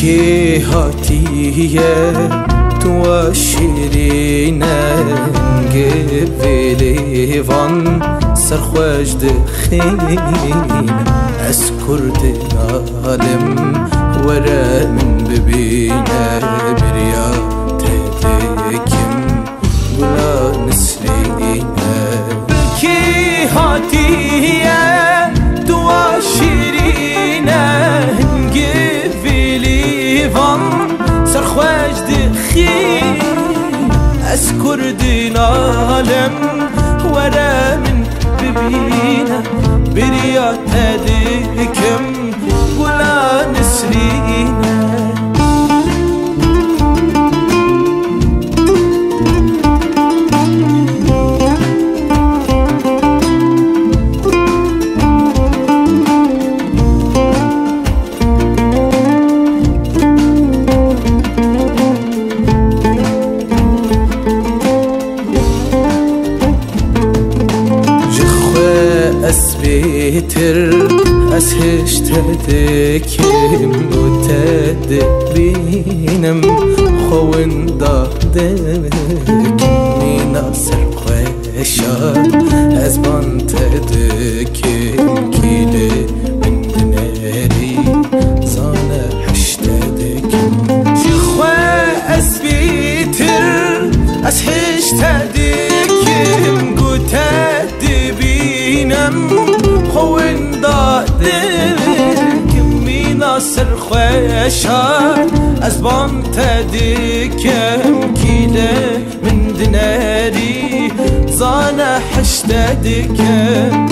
کی هاتیه تو شیرینه گویلیوان سرخوش دخین از کرد عالم ورا من ببینه بریا تدکم گلا نسرینه کی هاتیه تو شیرینه سرخوش دخين از كردين عالم ورا من ببينا بريات هديكم ولا نسرينا بيتر أسهش تدكم وتدبينم خوين دادك مينا سرقوشا أزبان تدكم كيلي من دناري زانا حش تدكم شخوة أسبيتر أسهش تدكم وتدبينم خوين دادك مينا سرخوشان أزبان تدكم كيلة من دناري زانا حش تدكم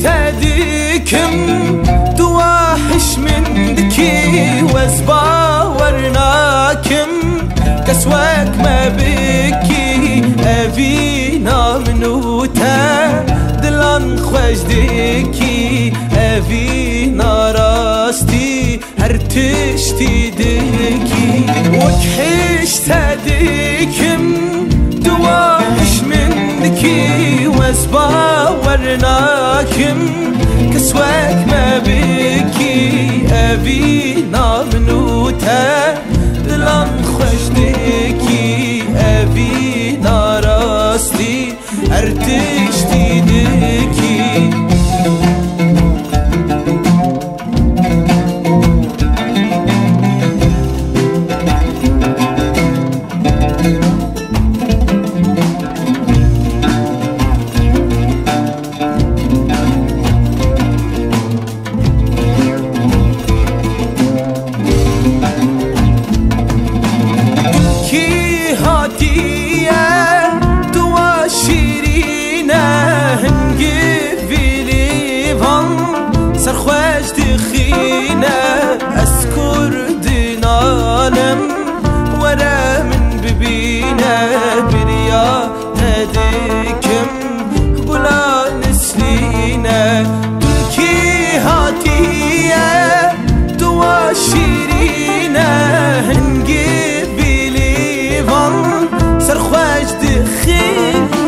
تديكم دواحش منكي وزباورناكم كسواك ما بكي أبينا منوتا دلان خوش ديكي أبينا راستي هرتشتي ديكي وكحش تديكم دواحش منكي وزباورناكم كسواك ما بكي أبينا منوتا دلان خوش ديكي أبينا راستي أرتشتي ديكي سرخوش دخينة أذكر دين عالم ورا من ببينا بريا هديكم بلا نسلينا تلكي هاتية دوا شيرينة هنجيب بليفان سرخوش دخينة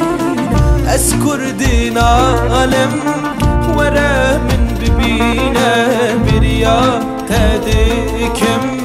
أذكر دين عالم ورا من ببينا بريا تدكم